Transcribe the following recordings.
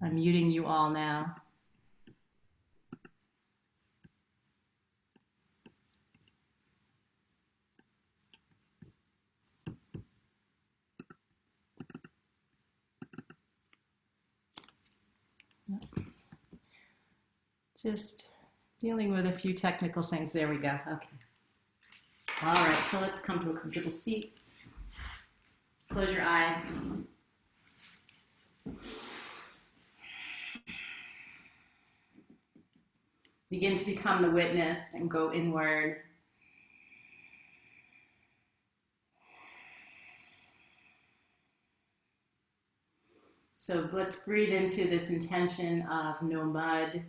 I'm muting you all now. Just dealing with a few technical things. There we go. Okay. All right, so let's come to a comfortable seat. Close your eyes. Begin to become the witness and go inward. So let's breathe into this intention of no mud,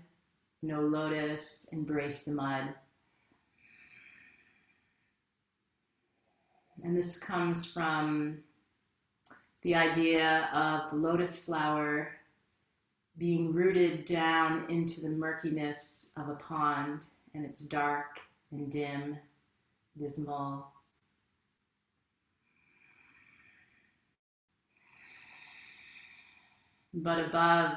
no lotus, embrace the mud. And this comes from the idea of the lotus flower being rooted down into the murkiness of a pond, and it's dark and dim, dismal. But above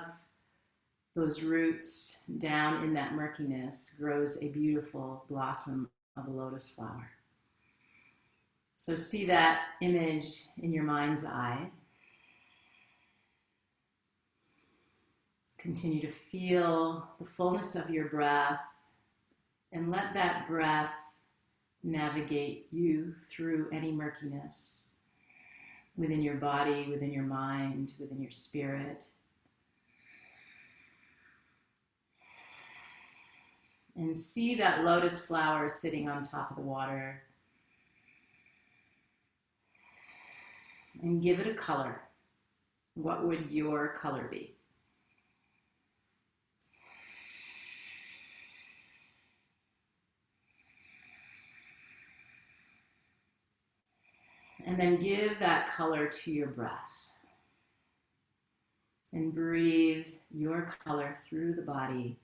those roots, down in that murkiness, grows a beautiful blossom of a lotus flower. So see that image in your mind's eye. Continue to feel the fullness of your breath and let that breath navigate you through any murkiness within your body, within your mind, within your spirit. And see that lotus flower sitting on top of the water. And give it a color. What would your color be? And then give that color to your breath. And breathe your color through the body.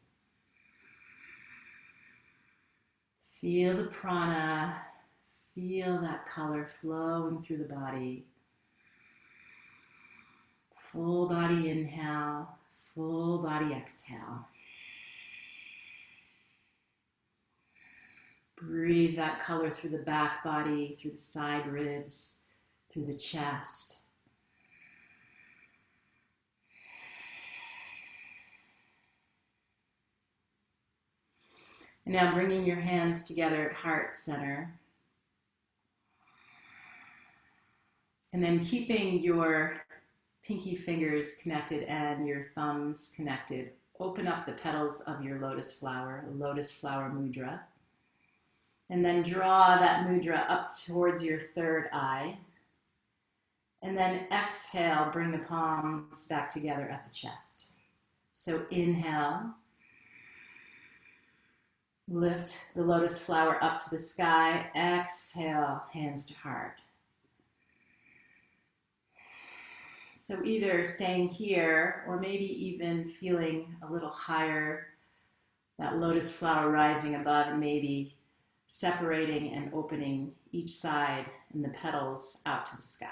Feel the prana. Feel that color flowing through the body. Full body inhale, full body exhale. Breathe that color through the back body, through the side ribs, through the chest. And now bringing your hands together at heart center. And then keeping your pinky fingers connected and your thumbs connected. Open up the petals of your lotus flower mudra. And then draw that mudra up towards your third eye. And then exhale, bring the palms back together at the chest. So inhale. Lift the lotus flower up to the sky. Exhale, hands to heart. So either staying here or maybe even feeling a little higher, that lotus flower rising above and maybe separating and opening each side and the petals out to the sky.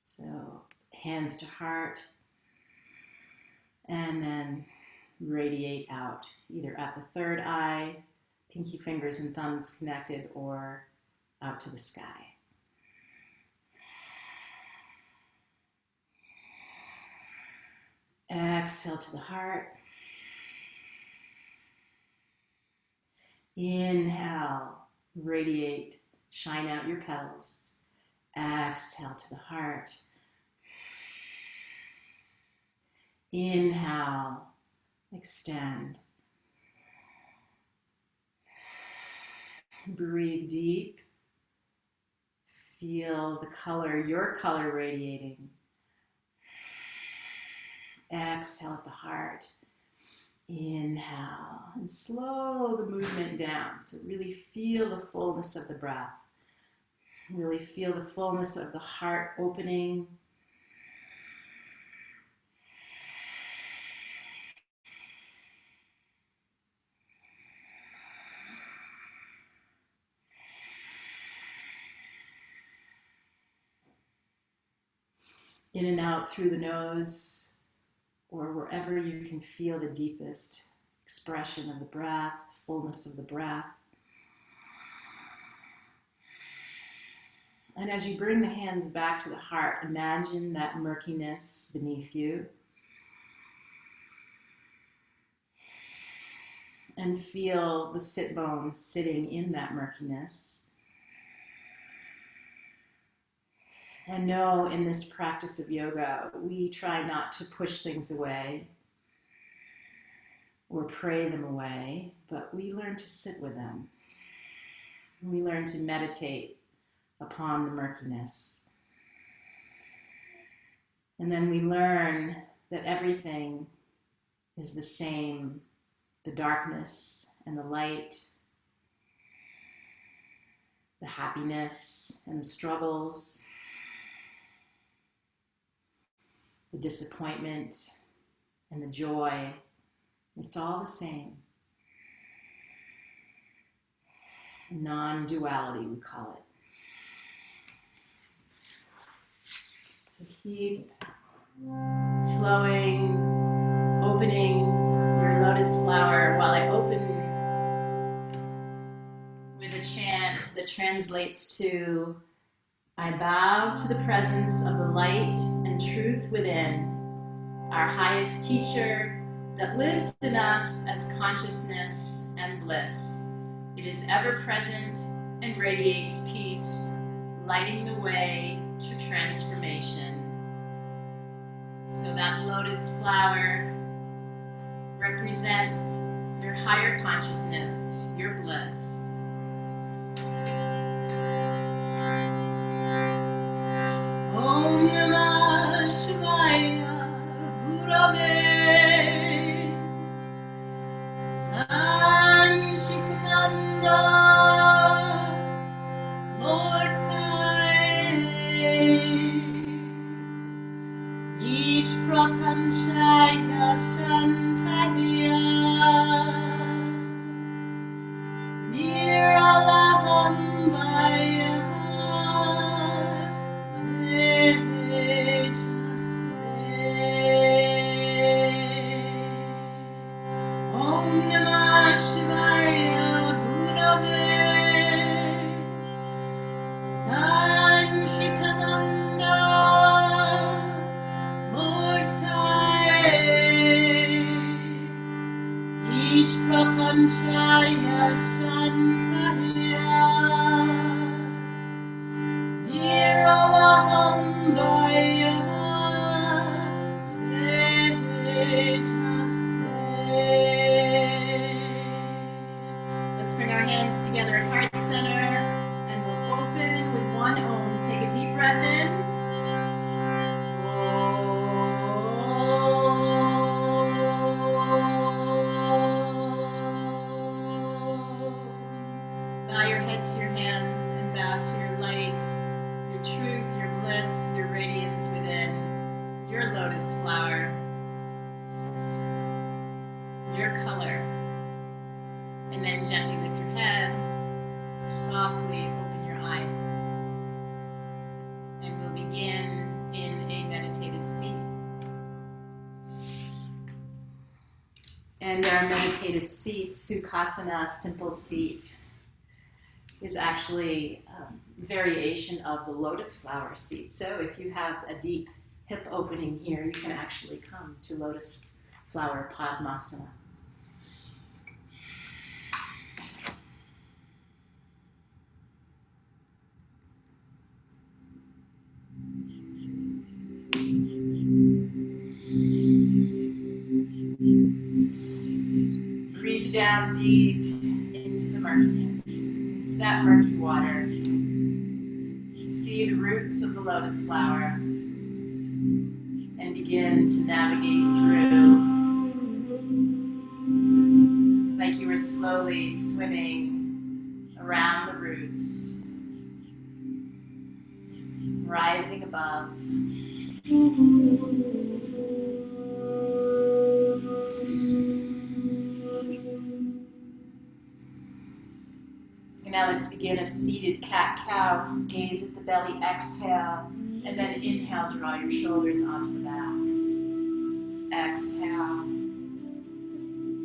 So hands to heart and then radiate out either at the third eye, pinky fingers and thumbs connected, or out to the sky. Exhale to the heart. Inhale, radiate, shine out your petals. Exhale to the heart. Inhale, extend. Breathe deep. Feel the color, your color radiating. Exhale at the heart. Inhale and slow the movement down. So really feel the fullness of the breath. Really feel the fullness of the heart opening. In and out through the nose, or wherever you can feel the deepest expression of the breath, fullness of the breath. And as you bring the hands back to the heart, imagine that murkiness beneath you. And feel the sit bones sitting in that murkiness. And know in this practice of yoga, we try not to push things away or pray them away, but we learn to sit with them. We learn to meditate upon the murkiness. And then we learn that everything is the same, the darkness and the light, the happiness and the struggles, the disappointment and the joy. It's all the same. Non-duality, we call it. So keep flowing, opening your lotus flower while I open with a chant that translates to, I bow to the presence of the light and truth within, our highest teacher that lives in us as consciousness and bliss. It is ever present and radiates peace, lighting the way to transformation. So that lotus flower represents your higher consciousness, your bliss. Om Namah Shivaya Gurave Sanchitananda Prapanchaya Shantaya Niralahambaya Tejase Om Namah Shivaya Gurave Sanchitananda Prapanchaya Shantaya Niralahambaya Tejase. Let's bring our hands together at heart center and we'll open with one Om. Take a deep breath in. Bow your head to your hands and bow to your light, your truth, your bliss, your radiance within, your lotus flower, your color. And then gently lift your head, softly open your eyes, and we'll begin in a meditative seat. And our meditative seat, Sukhasana, simple seat, is actually a variation of the lotus flower seat. So if you have a deep hip opening here, you can actually come to lotus flower Padmasana. Breathe down deep into the murkiness, into that murky water. See the roots of the lotus flower and begin to navigate through like you were slowly swimming around the roots, rising above. Now let's begin a seated cat-cow. Gaze at the belly, exhale, and then inhale, draw your shoulders onto the back. Exhale. exhale.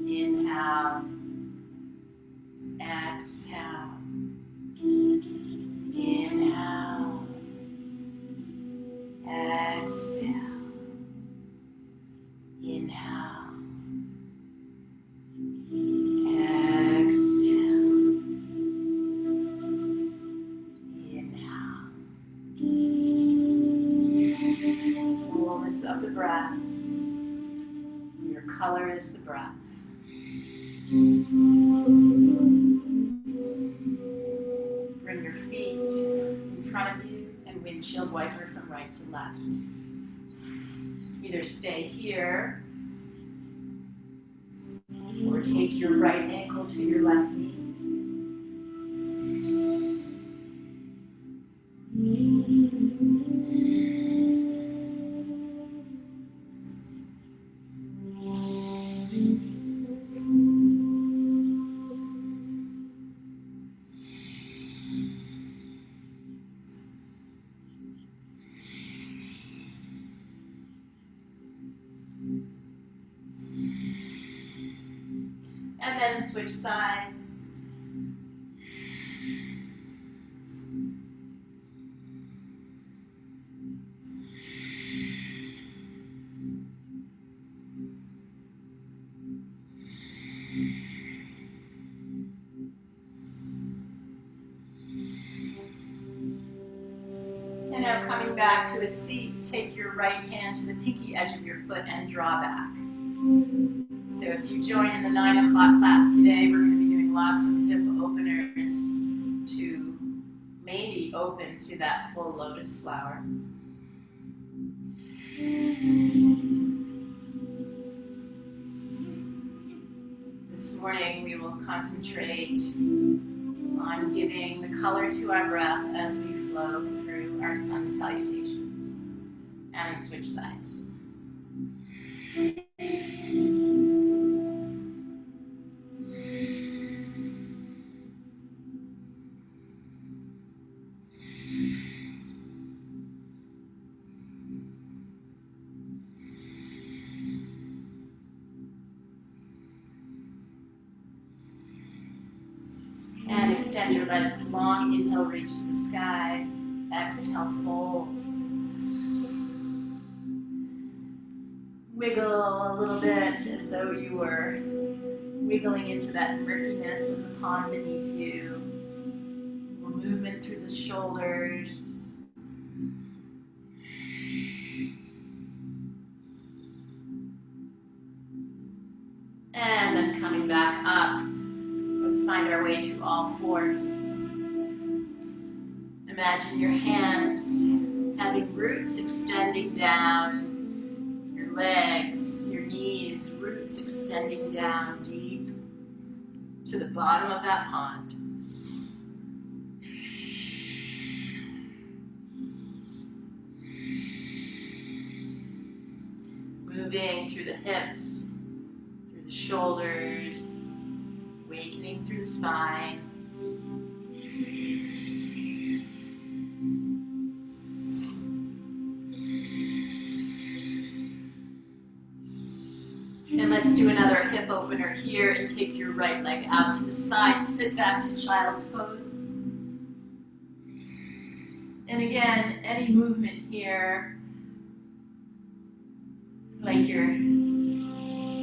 Inhale. Exhale. Inhale. Exhale. Inhale. Exhale. Inhale. Fullness of the breath. Your color is the breath. Bring your feet in front of you and windshield wiper from right to left. Either stay here or take your right ankle to your left knee. And then switch sides. And now coming back to a seat, take your right hand to the pinky edge of your foot and draw back. So if you join in the 9 o'clock class today, we're going to be doing lots of hip openers to maybe open to that full lotus flower. This morning we will concentrate on giving the color to our breath as we flow through our sun salutations and switch sides. And extend your legs long. Inhale, reach to the sky. Exhale, fold. Wiggle a little bit as though you were wiggling into that murkiness of the pond beneath you. More movement through the shoulders. And then coming back up. Let's find our way to all fours. Imagine your hands having roots extending down your legs, your knees, roots extending down deep to the bottom of that pond. Moving through the hips, through the shoulders, awakening through the spine. And let's do another hip opener here and take your right leg out to the side. Sit back to child's pose. And again, any movement here, like you're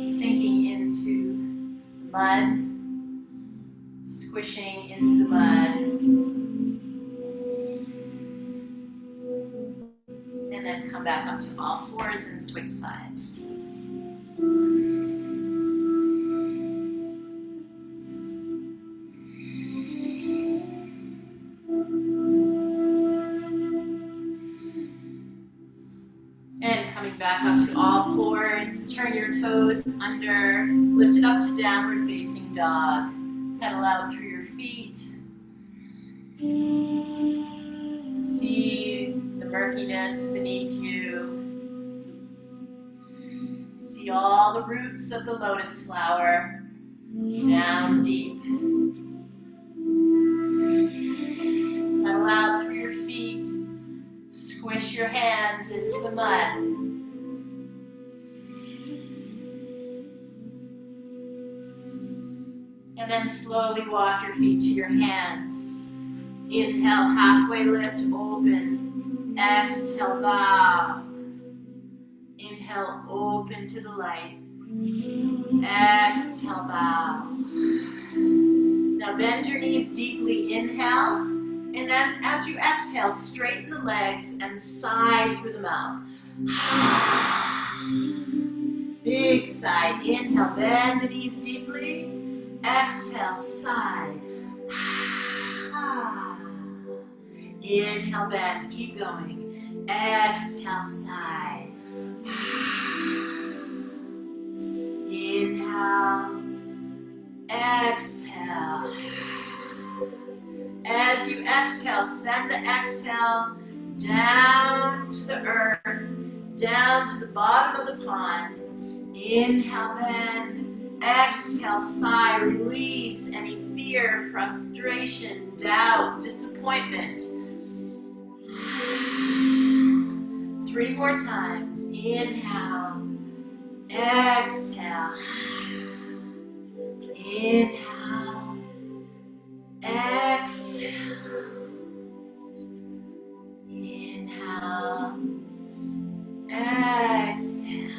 sinking into the mud, squishing into the mud, and then come back up to all fours and switch sides. And coming back up to all fours, turn your toes under, lift it up to downward facing dog. Pedal out through your feet. See the murkiness beneath you. See all the roots of the lotus flower down deep. Pedal out through your feet. Squish your hands into the mud. And then slowly walk your feet to your hands. Inhale, halfway lift, open. Exhale, bow. Inhale, open to the light. Exhale, bow. Now bend your knees deeply, inhale. And then as you exhale, straighten the legs and sigh through the mouth. Big sigh. Inhale, bend the knees deeply. Exhale, sigh. Inhale, bend. Keep going. Exhale, sigh. Inhale. Exhale. As you exhale, send the exhale down to the earth, down to the bottom of the pond. Inhale, bend. Exhale, sigh. Release any fear, frustration, doubt, disappointment. 3 more times. Inhale. Exhale. Inhale. Exhale. Inhale. Exhale.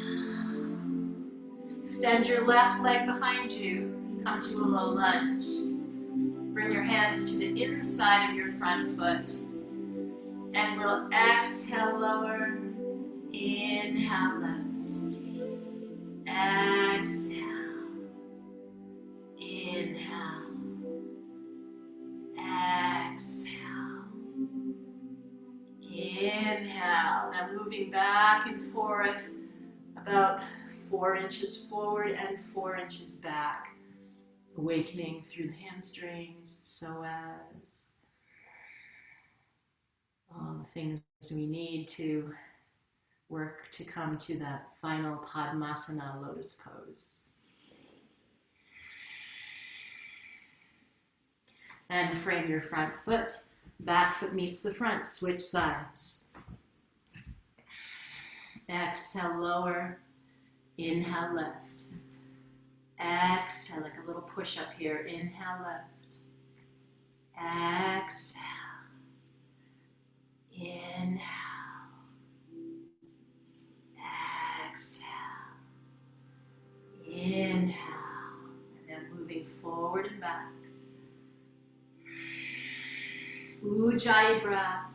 Extend your left leg behind you. Come to a low lunge. Bring your hands to the inside of your front foot. And we'll exhale, lower. Inhale, left. Exhale. Inhale. Exhale. Inhale. Now moving back and forth about 4 inches forward and 4 inches back. Awakening through the hamstrings, psoas. All the things we need to work to come to that final Padmasana lotus pose. And frame your front foot. Back foot meets the front. Switch sides. Exhale, lower. Inhale, left. Exhale, like a little push up here. Inhale, left. Exhale. Inhale. Exhale. Inhale. And then moving forward and back. Ujjayi breath.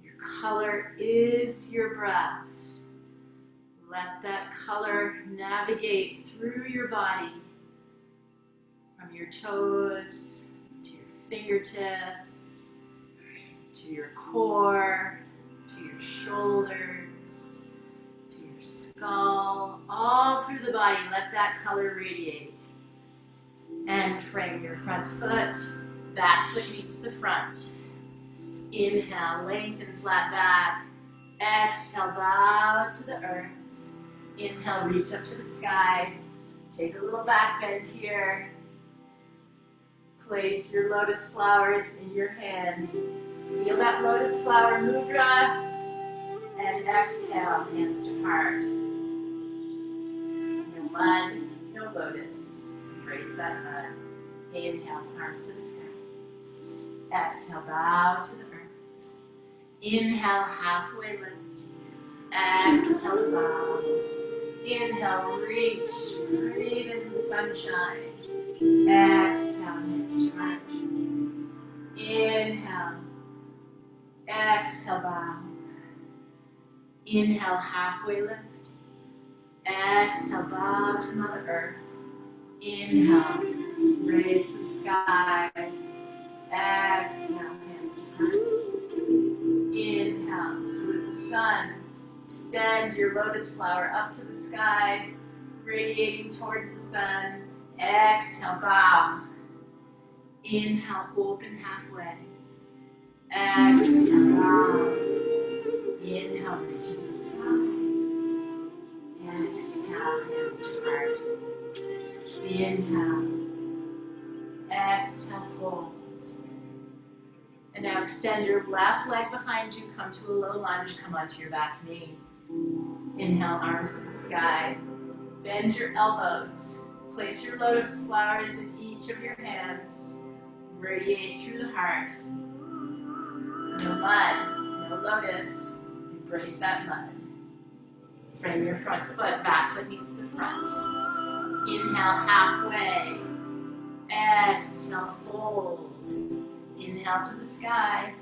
Your color is your breath. Let that color navigate through your body, from your toes to your fingertips, to your core, to your shoulders, to your skull, all through the body. Let that color radiate. And frame your front foot. Back foot meets the front. Inhale, lengthen flat back. Exhale, bow to the earth. Inhale, reach up to the sky. Take a little back bend here. Place your lotus flowers in your hand. Feel that lotus flower mudra. And exhale, hands to heart. No mud, no lotus. Embrace that mud. Inhale, arms to the sky. Exhale, bow to the earth. Inhale, halfway lift. Exhale, bow. Inhale, reach. Breathe in sunshine. Exhale, hands to heart. Inhale. Exhale, bow. Inhale, halfway lift. Exhale, bow to Mother Earth. Inhale, raise to the sky. Exhale, hands to heart. Inhale, salute the sun. Extend your lotus flower up to the sky, radiating towards the sun. Exhale, bow. Inhale, open halfway. Exhale, bow. Inhale, reach into the sky. Exhale, hands to heart. Inhale. Exhale, fold. And now extend your left leg behind you. Come to a low lunge. Come onto your back knee. Inhale, arms to the sky. Bend your elbows. Place your lotus flowers in each of your hands. Radiate through the heart. No mud, no lotus. Embrace that mud. Frame your front foot, back foot meets the front. Inhale halfway. Exhale, fold. Inhale to the sky.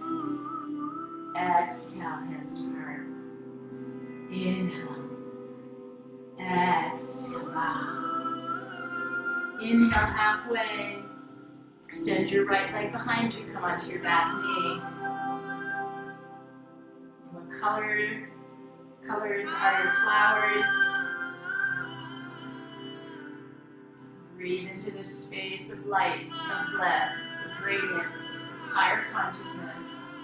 Exhale, hands to heart. Inhale. Exhale, bow. Inhale halfway. Extend your right leg behind you. Come onto your back knee. What colors are your flowers? Breathe into this space of light, of bliss, of radiance, of higher consciousness.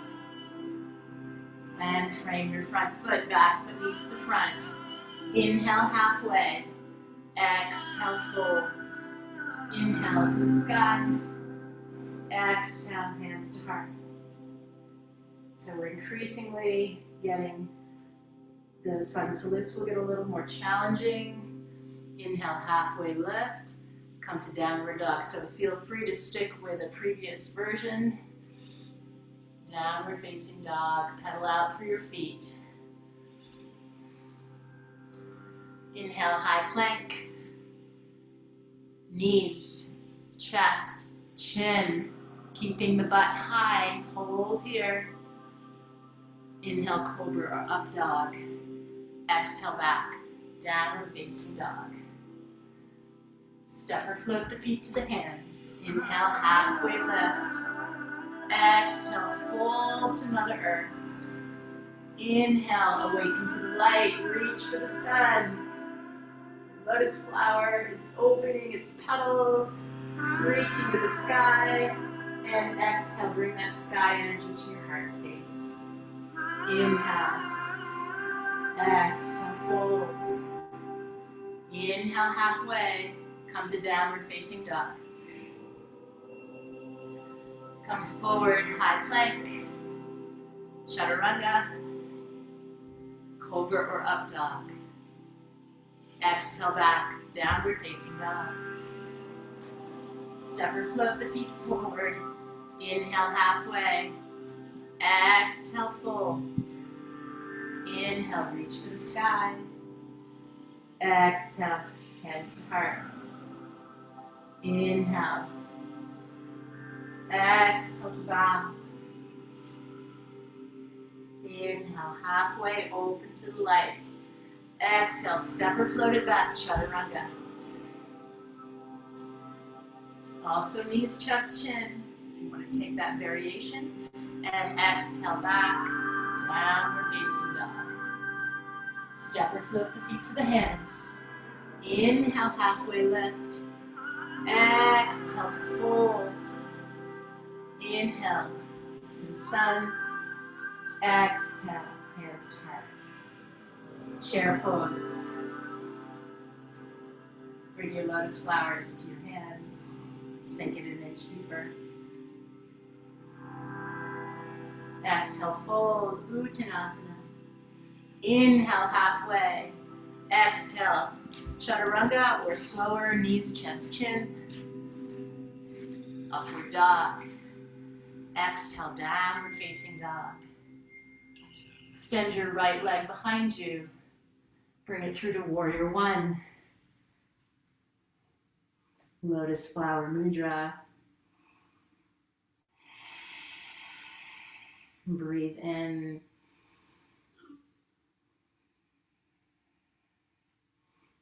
And frame your front foot, back foot meets the front. Inhale halfway. Exhale, fold. Inhale to the sky. Exhale, hands to heart. So we're increasingly getting, the sun salutes will get a little more challenging. Inhale, halfway lift. Come to downward dog. So feel free to stick with a previous version. Downward facing dog. Pedal out through your feet. Inhale, high plank. Knees, chest, chin. Keeping the butt high. Hold here. Inhale, cobra or up dog. Exhale, back. Downward facing dog. Step or float the feet to the hands. Inhale, halfway lift. Exhale, fold to Mother Earth. Inhale, awaken to the light. Reach for the sun. Lotus flower is opening its petals, reaching to the sky. And exhale, bring that sky energy to your heart space. Inhale. Exhale, fold. Inhale, halfway. Come to downward facing dog. Come forward, high plank. Chaturanga. Cobra or up dog. Exhale, back. Downward facing dog. Step or float the feet forward. Inhale, halfway. Exhale, fold. Inhale, reach for the sky. Exhale, hands to heart. Inhale. Exhale to bow. Inhale, halfway, open to the light. Exhale, step or float it back, chaturanga. Also knees, chest, chin, if you want to take that variation. And exhale, back, downward facing dog. Step or float the feet to the hands. Inhale, halfway lift. Exhale to fold. Inhale to the sun. Exhale, hands to heart. Chair pose. Bring your lotus flowers to your hands. Sink it an inch deeper. Exhale, fold, Uttanasana. Inhale, halfway. Exhale, chaturanga or slower, knees, chest, chin. Upward dog. Exhale, downward facing dog. Extend your right leg behind you. Bring it through to warrior one. Lotus flower mudra. Breathe in.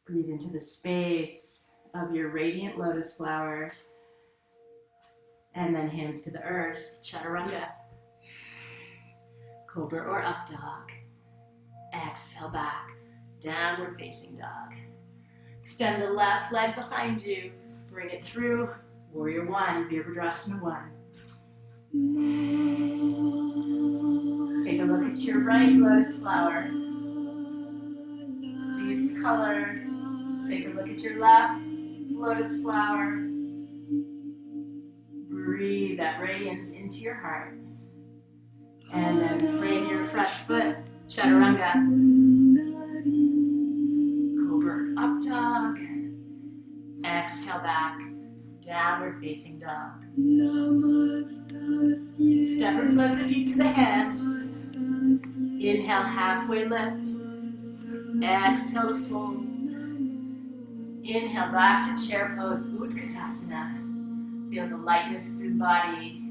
Breathe into the space of your radiant lotus flower. And then hands to the earth, chaturanga. Cobra or up dog. Exhale, back, downward facing dog. Extend the left leg behind you. Bring it through, warrior one, Virabhadrasana one. Take a look at your right lotus flower. See its color. Take a look at your left lotus flower. Breathe that radiance into your heart. And then frame your front foot, chaturanga. Cobra up dog. Exhale back, downward facing dog. Step or flip the feet to the hands. Inhale, halfway lift. Exhale to fold. Inhale back to chair pose, Utkatasana. Feel the lightness through the body.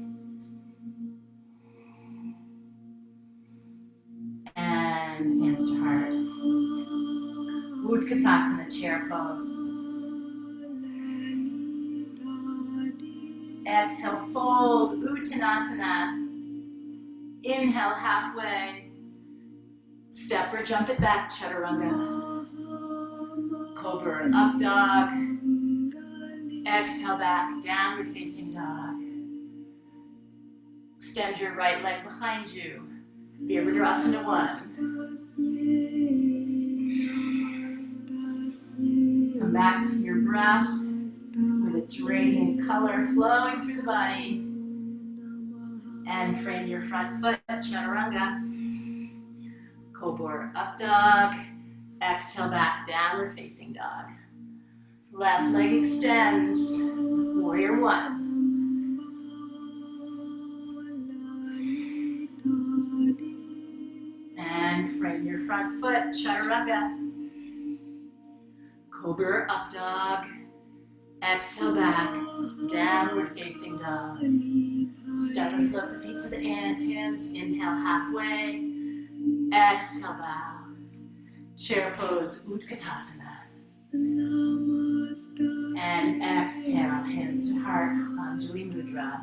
And hands to heart. Utkatasana, chair pose. Exhale, fold, Uttanasana. Inhale, halfway. Step or jump it back, Chaturanga. Cobra, up dog. Exhale back, downward facing dog. Extend your right leg behind you. Virabhadrasana 1. Come back to your breath with its radiant color flowing through the body. And frame your front foot, Chaturanga. Cobra, up dog. Exhale back, downward facing dog. Left leg extends, warrior 1. And frame your front foot, Chaturanga. Cobra, up dog. Exhale back, downward facing dog. Step or flip the feet to the hands. Inhale, halfway. Exhale, bow. Chair pose, Utkatasana. And exhale, hands to heart, Anjali Mudra.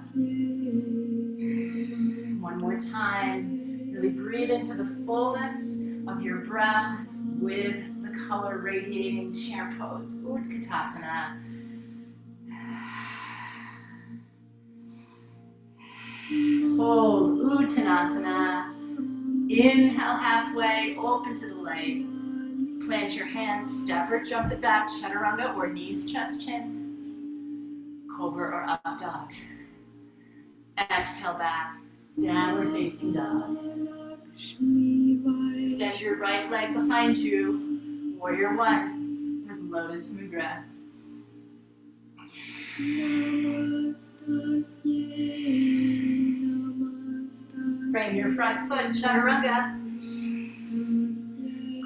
One more time. Really breathe into the fullness of your breath with the color radiating chair pose, Utkatasana. Fold, Uttanasana. Inhale halfway, open to the leg. Plant your hands, step or jump it back, Chaturanga or knees, chest, chin. Cobra or up dog. Exhale back, downward facing dog. Extend your right leg behind you, warrior 1 with Lotus Mudra. Frame your front foot, Chaturanga.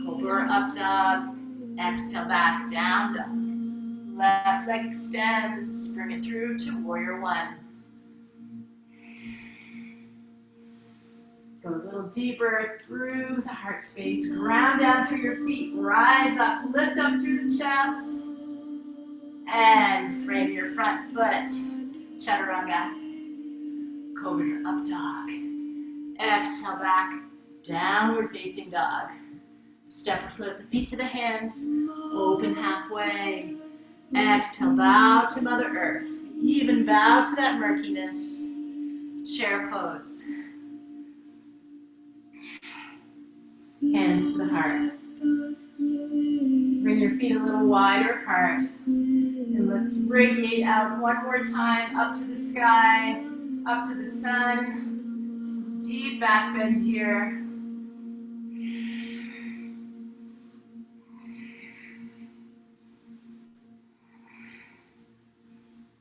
Cobra, up dog. Exhale back, down dog. Left leg extends, bring it through to warrior 1. Go a little deeper through the heart space. Ground down through your feet. Rise up, lift up through the chest. And frame your front foot, Chaturanga. Cobra, up dog. Exhale back, downward facing dog. Step or flip the feet to the hands. Open halfway. Exhale, bow to Mother Earth. Even bow to that murkiness. Chair pose. Hands to the heart. Bring your feet a little wider apart. And let's radiate out one more time, up to the sky, up to the sun. Deep back bend here.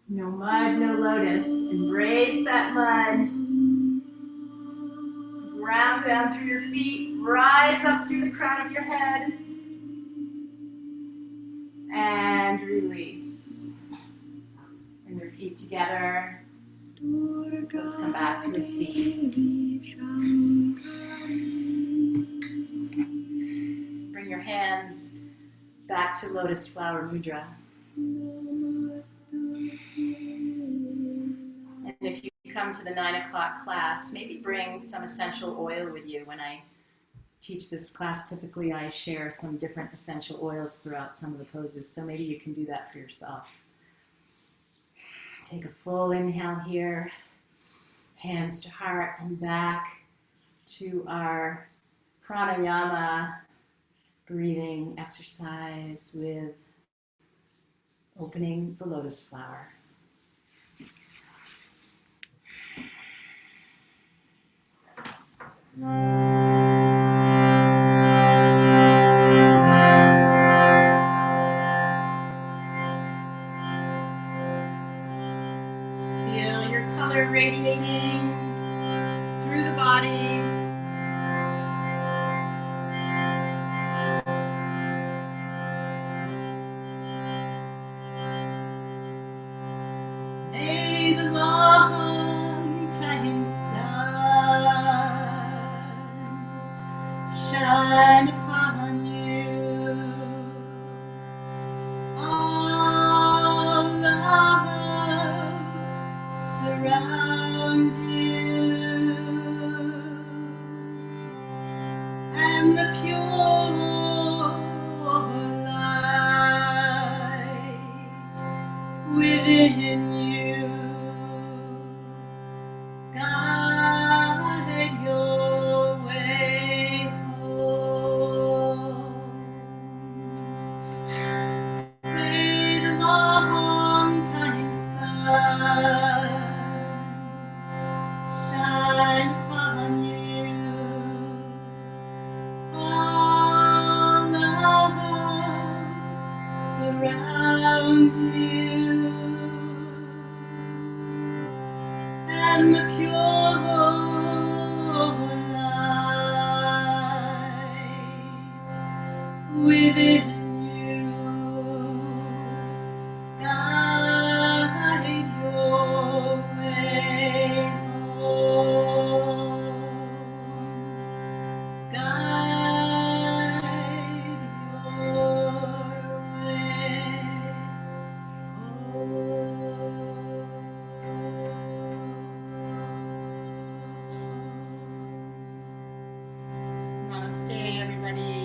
No mud, no lotus. Embrace that mud. Ground down through your feet. Rise up through the crown of your head. And release. Bring your feet together. Let's come back to a seat. Bring your hands back to Lotus Flower Mudra. And if you come to the 9 o'clock class, maybe bring some essential oil with you. When I teach this class, typically I share some different essential oils throughout some of the poses, so maybe you can do that for yourself. Take a full inhale here, hands to heart and back to our pranayama breathing exercise with opening the lotus flower. color radiating through the body. May the long time sun shine upon you. All love surround you, and the pure light within you guide your way home. May the long time sun shine upon you. All love surround you, and the pure light within you guide your way home. Guide your way home. Namaste, everybody.